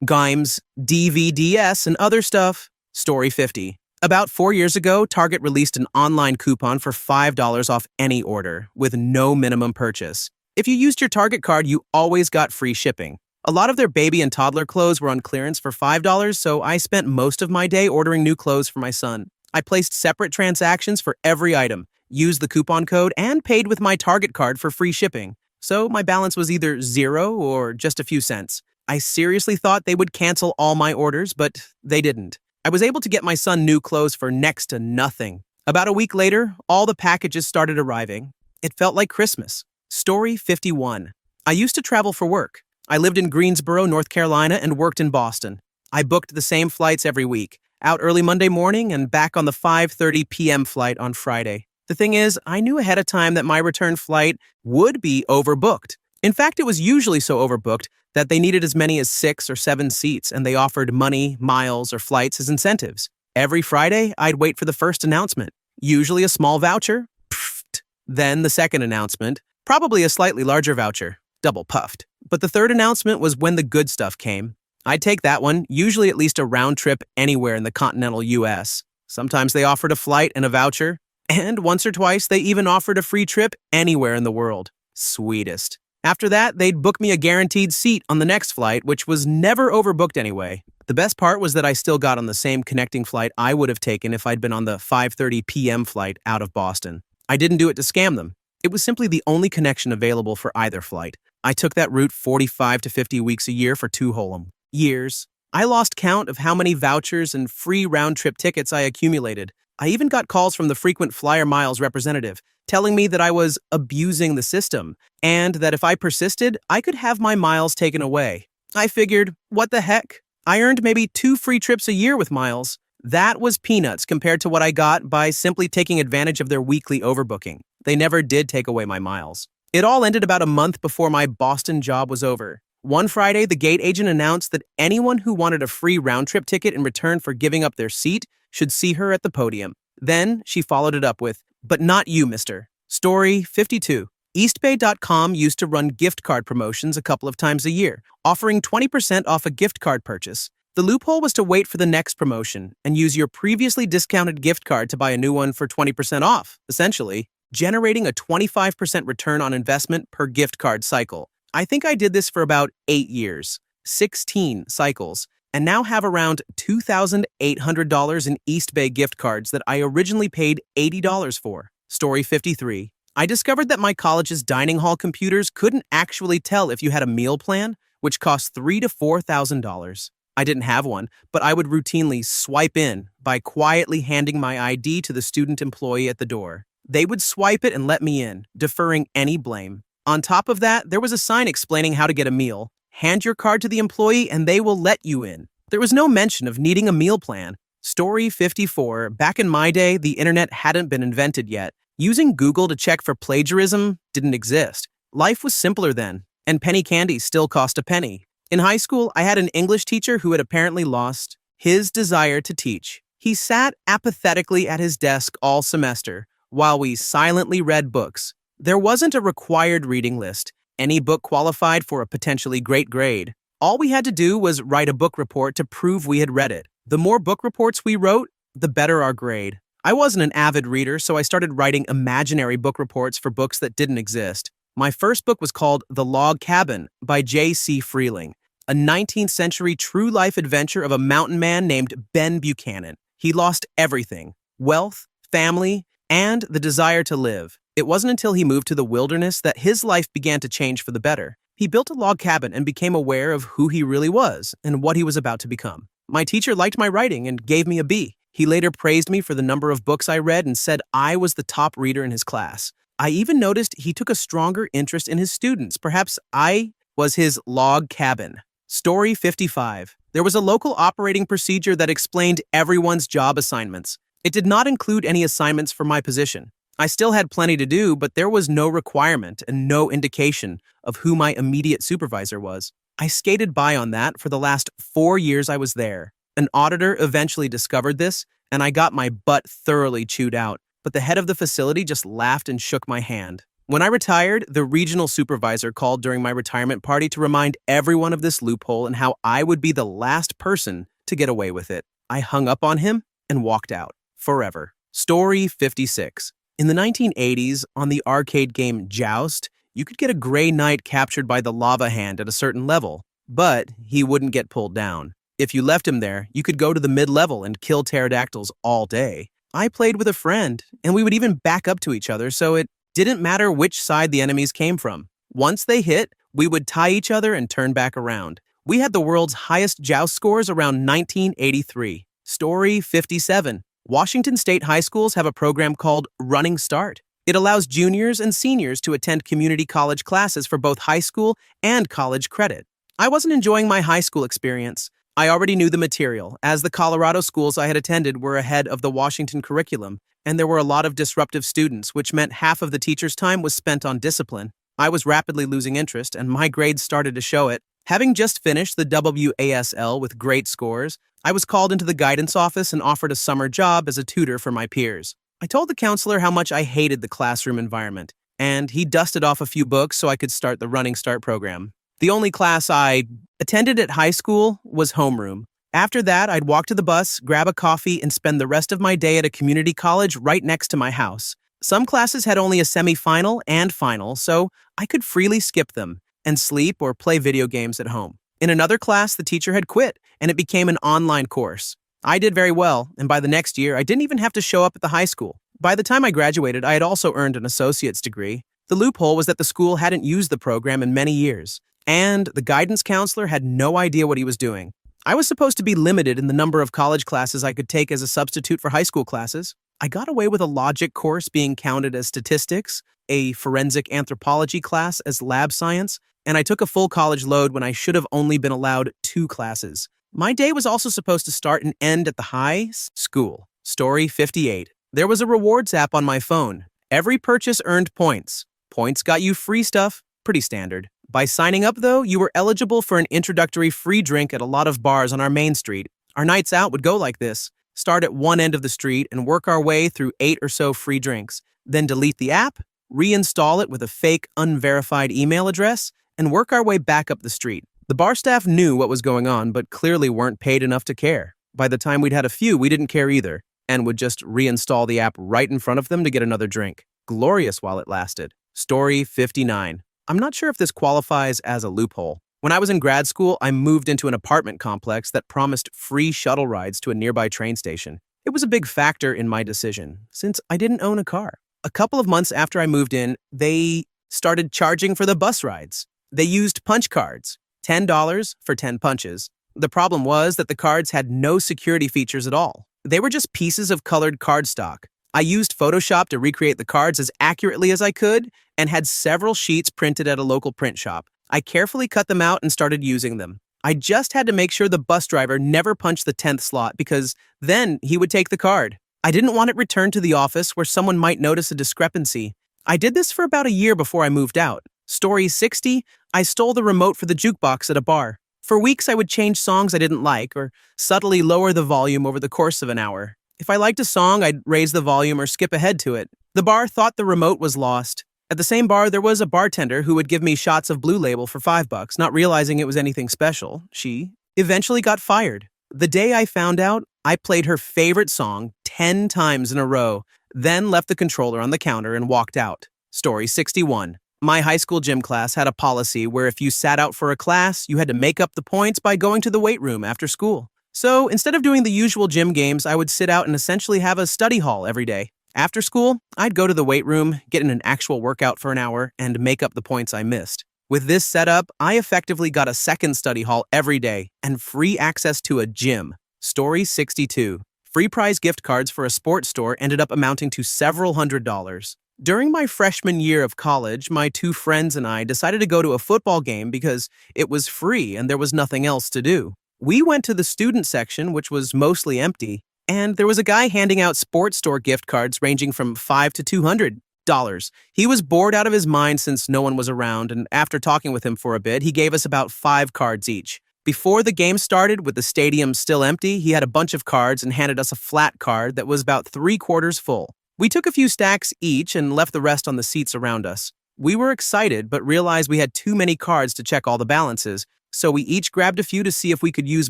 [SPEAKER 1] games, DVDs, and other stuff. Story 50. About 4 years ago, Target released an online coupon for $5 off any order with no minimum purchase. If you used your Target card, you always got free shipping. A lot of their baby and toddler clothes were on clearance for $5, so I spent most of my day ordering new clothes for my son. I placed separate transactions for every item, used the coupon code, and paid with my Target card for free shipping. So my balance was either zero or just a few cents. I seriously thought they would cancel all my orders, but they didn't. I was able to get my son new clothes for next to nothing. About a week later, all the packages started arriving. It felt like Christmas. Story 51. I used to travel for work. I lived in Greensboro, North Carolina, and worked in Boston. I booked the same flights every week, out early Monday morning and back on the 5:30 p.m. flight on Friday. The thing is, I knew ahead of time that my return flight would be overbooked. In fact, it was usually so overbooked that they needed as many as 6 or 7 seats, and they offered money, miles, or flights as incentives. Every Friday, I'd wait for the first announcement, usually a small voucher, puffed. Then the second announcement, probably a slightly larger voucher, double puffed. But the third announcement was when the good stuff came. I'd take that one, usually at least a round trip anywhere in the continental U.S. Sometimes they offered a flight and a voucher, and once or twice they even offered a free trip anywhere in the world. Sweetest. After that, they'd book me a guaranteed seat on the next flight, which was never overbooked anyway. The best part was that I still got on the same connecting flight I would have taken if I'd been on the 5:30 p.m. flight out of Boston. I didn't do it to scam them. It was simply the only connection available for either flight. I took that route 45 to 50 weeks a year for 2 whole years. I lost count of how many vouchers and free round-trip tickets I accumulated. I even got calls from the frequent flyer miles representative telling me that I was abusing the system, and that if I persisted, I could have my miles taken away. I figured, what the heck? I earned maybe 2 free trips a year with miles. That was peanuts compared to what I got by simply taking advantage of their weekly overbooking. They never did take away my miles. It all ended about a month before my Boston job was over. One Friday, the gate agent announced that anyone who wanted a free round-trip ticket in return for giving up their seat should see her at the podium. Then she followed it up with, "But not you, mister." Story 52. EastBay.com used to run gift card promotions a couple of times a year, offering 20% off a gift card purchase. The loophole was to wait for the next promotion and use your previously discounted gift card to buy a new one for 20% off, essentially generating a 25% return on investment per gift card cycle. I think I did this for about 8 years, 16 cycles, and now have around $2,800 in East Bay gift cards that I originally paid $80 for. Story 53. I discovered that my college's dining hall computers couldn't actually tell if you had a meal plan, which cost $3,000 to $4,000. I didn't have one, but I would routinely swipe in by quietly handing my ID to the student employee at the door. They would swipe it and let me in, deferring any blame. On top of that, there was a sign explaining how to get a meal. Hand your card to the employee and they will let you in. There was no mention of needing a meal plan. Story 54. Back in my day, the internet hadn't been invented yet. Using Google to check for plagiarism didn't exist. Life was simpler then, and penny candy still cost a penny. In high school, I had an English teacher who had apparently lost his desire to teach. He sat apathetically at his desk all semester while we silently read books. There wasn't a required reading list. Any book qualified for a potentially great grade. All we had to do was write a book report to prove we had read it. The more book reports we wrote, the better our grade. I wasn't an avid reader, so I started writing imaginary book reports for books that didn't exist. My first book was called The Log Cabin by J.C. Freeling, a 19th century true life adventure of a mountain man named Ben Buchanan. He lost everything: wealth, family, and the desire to live. It wasn't until he moved to the wilderness that his life began to change for the better. He built a log cabin and became aware of who he really was and what he was about to become. My teacher liked my writing and gave me a B. He later praised me for the number of books I read and said I was the top reader in his class. I even noticed he took a stronger interest in his students. Perhaps I was his log cabin. Story 55. There was a local operating procedure that explained everyone's job assignments. It did not include any assignments for my position. I still had plenty to do, but there was no requirement and no indication of who my immediate supervisor was. I skated by on that for the last 4 years I was there. An auditor eventually discovered this, and I got my butt thoroughly chewed out, but the head of the facility just laughed and shook my hand. When I retired, the regional supervisor called during my retirement party to remind everyone of this loophole and how I would be the last person to get away with it. I hung up on him and walked out. Forever. Story 56. In the 1980s, on the arcade game Joust, you could get a gray knight captured by the lava hand at a certain level, but he wouldn't get pulled down. If you left him there, you could go to the mid-level and kill pterodactyls all day. I played with a friend, and we would even back up to each other, so it didn't matter which side the enemies came from. Once they hit, we would tie each other and turn back around. We had the world's highest Joust scores around 1983. Story 57. Washington State high schools have a program called Running Start. It allows juniors and seniors to attend community college classes for both high school and college credit. I wasn't enjoying my high school experience. I already knew the material, as the Colorado schools I had attended were ahead of the Washington curriculum, and there were a lot of disruptive students, which meant half of the teacher's time was spent on discipline. I was rapidly losing interest, and my grades started to show it. Having just finished the WASL with great scores, I was called into the guidance office and offered a summer job as a tutor for my peers. I told the counselor how much I hated the classroom environment, and he dusted off a few books so I could start the Running Start program. The only class I attended at high school was homeroom. After that, I'd walk to the bus, grab a coffee, and spend the rest of my day at a community college right next to my house. Some classes had only a semi-final and final, so I could freely skip them and sleep or play video games at home. In another class, the teacher had quit, and it became an online course. I did very well, and by the next year, I didn't even have to show up at the high school. By the time I graduated, I had also earned an associate's degree. The loophole was that the school hadn't used the program in many years, and the guidance counselor had no idea what he was doing. I was supposed to be limited in the number of college classes I could take as a substitute for high school classes. I got away with a logic course being counted as statistics, a forensic anthropology class as lab science, and I took a full college load when I should have only been allowed 2 classes. My day was also supposed to start and end at the high school. Story 58. There was a rewards app on my phone. Every purchase earned points. Points got you free stuff, pretty standard. By signing up, though, you were eligible for an introductory free drink at a lot of bars on our main street. Our nights out would go like this: start at one end of the street and work our way through 8 or so free drinks, then delete the app, reinstall it with a fake, unverified email address, and work our way back up the street. The bar staff knew what was going on, but clearly weren't paid enough to care. By the time we'd had a few, we didn't care either, and would just reinstall the app right in front of them to get another drink. Glorious while it lasted. Story 59. I'm not sure if this qualifies as a loophole. When I was in grad school, I moved into an apartment complex that promised free shuttle rides to a nearby train station. It was a big factor in my decision, since I didn't own a car. A couple of months after I moved in, they started charging for the bus rides. They used punch cards, $10 for 10 punches. The problem was that the cards had no security features at all. They were just pieces of colored cardstock. I used Photoshop to recreate the cards as accurately as I could and had several sheets printed at a local print shop. I carefully cut them out and started using them. I just had to make sure the bus driver never punched the 10th slot because then he would take the card. I didn't want it returned to the office where someone might notice a discrepancy. I did this for about a year before I moved out. Story 60, I stole the remote for the jukebox at a bar. For weeks, I would change songs I didn't like or subtly lower the volume over the course of an hour. If I liked a song, I'd raise the volume or skip ahead to it. The bar thought the remote was lost. At the same bar, there was a bartender who would give me shots of Blue Label for $5, not realizing it was anything special. She eventually got fired. The day I found out, I played her favorite song 10 times in a row, then left the controller on the counter and walked out. Story 61. My high school gym class had a policy where if you sat out for a class, you had to make up the points by going to the weight room after school. So instead of doing the usual gym games, I would sit out and essentially have a study hall every day. After school, I'd go to the weight room, get in an actual workout for an hour, and make up the points I missed. With this setup, I effectively got a second study hall every day and free access to a gym. Story 62. Free prize gift cards for a sports store ended up amounting to several $100s. During my freshman year of college, my 2 friends and I decided to go to a football game because it was free and there was nothing else to do. We went to the student section, which was mostly empty, and there was a guy handing out sports store gift cards ranging from $5 to $200. He was bored out of his mind since no one was around, and after talking with him for a bit, he gave us about 5 cards each. Before the game started, with the stadium still empty, he had a bunch of cards and handed us a flat card that was about 3/4 full. We took a few stacks each and left the rest on the seats around us. We were excited, but realized we had too many cards to check all the balances, so we each grabbed a few to see if we could use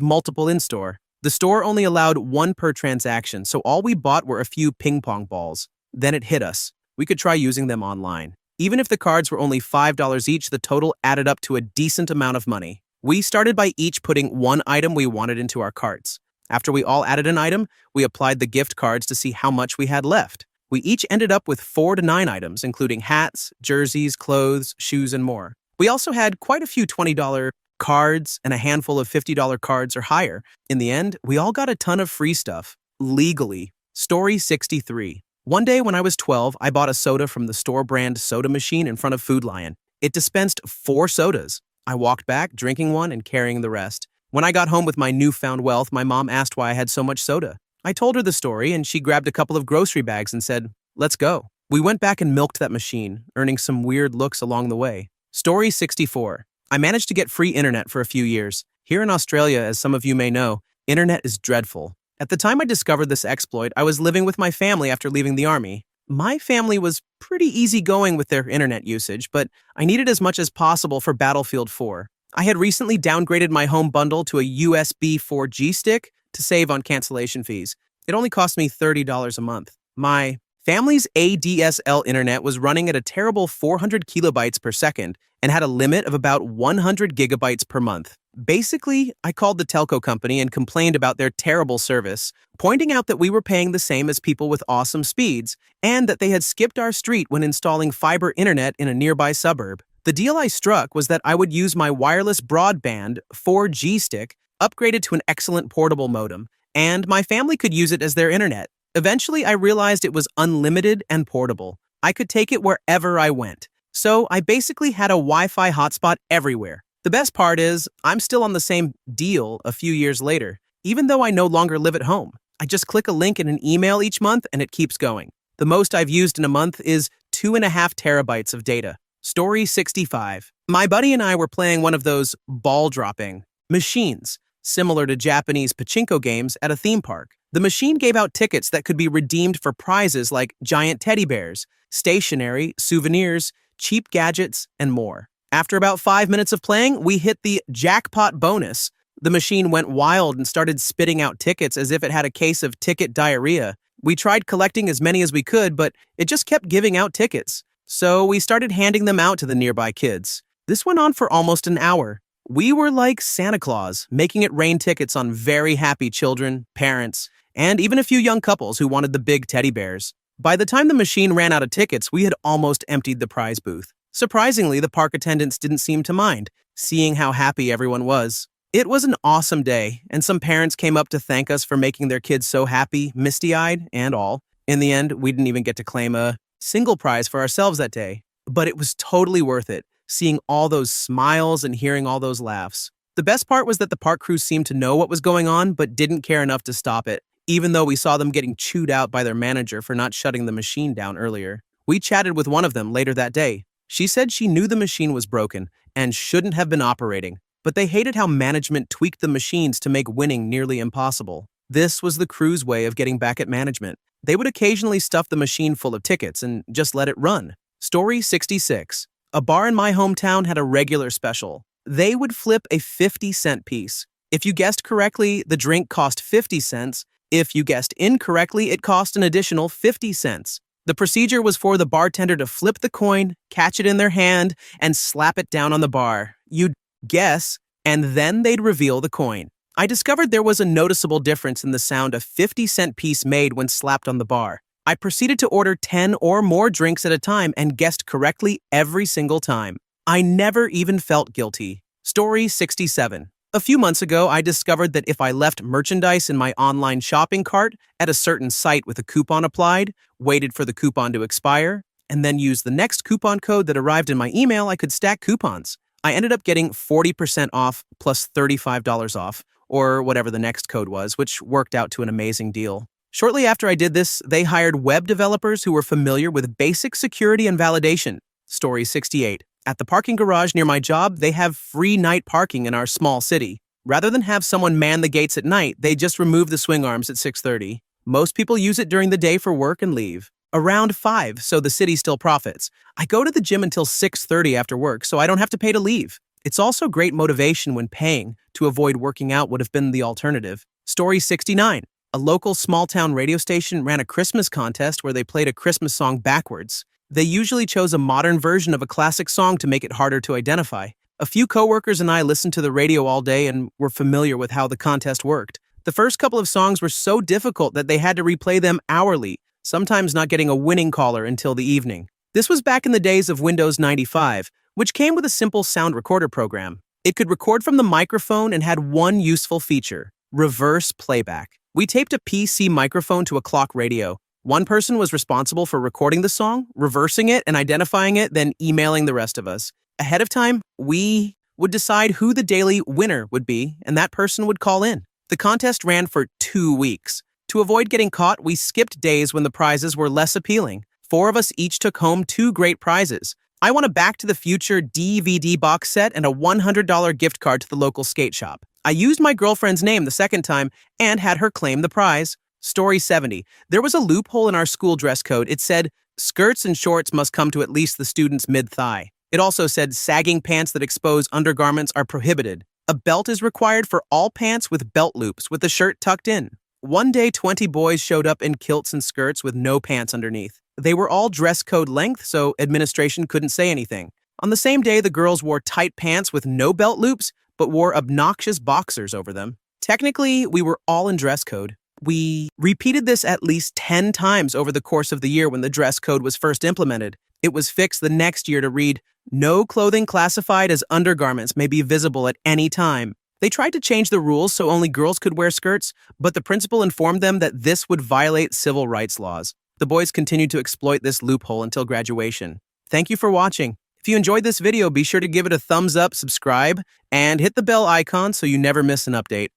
[SPEAKER 1] multiple in-store. The store only allowed 1 per transaction, so all we bought were a few ping pong balls. Then it hit us. We could try using them online. Even if the cards were only $5 each, the total added up to a decent amount of money. We started by each putting 1 item we wanted into our carts. After we all added an item, we applied the gift cards to see how much we had left. We each ended up with 4 to 9 items, including hats, jerseys, clothes, shoes, and more. We also had quite a few $20 cards and a handful of $50 cards or higher. In the end, we all got a ton of free stuff, legally. Story 63. One day when I was 12, I bought a soda from the store brand soda machine in front of Food Lion. It dispensed 4 sodas. I walked back, drinking one and carrying the rest. When I got home with my newfound wealth, my mom asked why I had so much soda. I told her the story, and she grabbed a couple of grocery bags and said, "Let's go." We went back and milked that machine, earning some weird looks along the way. Story 64. I managed to get free internet for a few years. Here in Australia, as some of you may know, internet is dreadful. At the time I discovered this exploit, I was living with my family after leaving the army. My family was pretty easygoing with their internet usage, but I needed as much as possible for Battlefield 4. I had recently downgraded my home bundle to a USB 4G stick to save on cancellation fees. It only cost me $30 a month. My family's ADSL internet was running at a terrible 400 kilobytes per second and had a limit of about 100 gigabytes per month. Basically, I called the telco company and complained about their terrible service, pointing out that we were paying the same as people with awesome speeds and that they had skipped our street when installing fiber internet in a nearby suburb. The deal I struck was that I would use my wireless broadband 4G stick upgraded to an excellent portable modem, and my family could use it as their internet. Eventually, I realized it was unlimited and portable. I could take it wherever I went. So I basically had a Wi-Fi hotspot everywhere. The best part is, I'm still on the same deal a few years later, even though I no longer live at home. I just click a link in an email each month and it keeps going. The most I've used in a month is 2.5 terabytes of data. Story 65. My buddy and I were playing one of those ball-dropping machines, similar to Japanese pachinko games at a theme park. The machine gave out tickets that could be redeemed for prizes like giant teddy bears, stationery, souvenirs, cheap gadgets, and more. After about 5 minutes of playing, we hit the jackpot bonus. The machine went wild and started spitting out tickets as if it had a case of ticket diarrhea. We tried collecting as many as we could, but it just kept giving out tickets. So we started handing them out to the nearby kids. This went on for almost an hour. We were like Santa Claus, making it rain tickets on very happy children, parents, and even a few young couples who wanted the big teddy bears. By the time the machine ran out of tickets, we had almost emptied the prize booth. Surprisingly, the park attendants didn't seem to mind, seeing how happy everyone was. It was an awesome day, and some parents came up to thank us for making their kids so happy, misty-eyed and all. In the end, we didn't even get to claim a single prize for ourselves that day. But it was totally worth it, seeing all those smiles and hearing all those laughs. The best part was that the park crew seemed to know what was going on, but didn't care enough to stop it, even though we saw them getting chewed out by their manager for not shutting the machine down earlier. We chatted with one of them later that day. She said she knew the machine was broken and shouldn't have been operating, but they hated how management tweaked the machines to make winning nearly impossible. This was the crew's way of getting back at management. They would occasionally stuff the machine full of tickets and just let it run. Story 66. A bar in my hometown had a regular special. They would flip a 50-cent piece. If you guessed correctly, the drink cost 50 cents. If you guessed incorrectly, it cost an additional 50 cents. The procedure was for the bartender to flip the coin, catch it in their hand, and slap it down on the bar. You'd guess, and then they'd reveal the coin. I discovered there was a noticeable difference in the sound a 50-cent piece made when slapped on the bar. I proceeded to order 10 or more drinks at a time and guessed correctly every single time. I never even felt guilty. Story 67. A few months ago, I discovered that if I left merchandise in my online shopping cart at a certain site with a coupon applied, waited for the coupon to expire, and then used the next coupon code that arrived in my email, I could stack coupons. I ended up getting 40% off plus $35 off, or whatever the next code was, which worked out to an amazing deal. Shortly after I did this, they hired web developers who were familiar with basic security and validation. Story 68. At the parking garage near my job, they have free night parking in our small city. Rather than have someone man the gates at night, they just remove the swing arms at 6:30. Most people use it during the day for work and leave. Around 5, so the city still profits. I go to the gym until 6:30 after work, so I don't have to pay to leave. It's also great motivation when paying. To avoid working out would have been the alternative. Story 69. A local small-town radio station ran a Christmas contest where they played a Christmas song backwards. They usually chose a modern version of a classic song to make it harder to identify. A few coworkers and I listened to the radio all day and were familiar with how the contest worked. The first couple of songs were so difficult that they had to replay them hourly, sometimes not getting a winning caller until the evening. This was back in the days of Windows 95, which came with a simple sound recorder program. It could record from the microphone and had one useful feature: reverse playback. We taped a PC microphone to a clock radio. One person was responsible for recording the song, reversing it and identifying it, then emailing the rest of us. Ahead of time, we would decide who the daily winner would be, and that person would call in. The contest ran for 2 weeks. To avoid getting caught, we skipped days when the prizes were less appealing. 4 of us each took home 2 great prizes. I won a Back to the Future DVD box set and a $100 gift card to the local skate shop. I used my girlfriend's name the second time and had her claim the prize. Story 70. There was a loophole in our school dress code. It said, skirts and shorts must come to at least the student's mid-thigh. It also said sagging pants that expose undergarments are prohibited. A belt is required for all pants with belt loops with the shirt tucked in. One day, 20 boys showed up in kilts and skirts with no pants underneath. They were all dress code length, so administration couldn't say anything. On the same day, the girls wore tight pants with no belt loops, but wore obnoxious boxers over them. Technically, we were all in dress code. We repeated this at least 10 times over the course of the year when the dress code was first implemented. It was fixed the next year to read, "No clothing classified as undergarments may be visible at any time." They tried to change the rules so only girls could wear skirts, but the principal informed them that this would violate civil rights laws. The boys continued to exploit this loophole until graduation. Thank you for watching. If you enjoyed this video, be sure to give it a thumbs up, subscribe, and hit the bell icon so you never miss an update.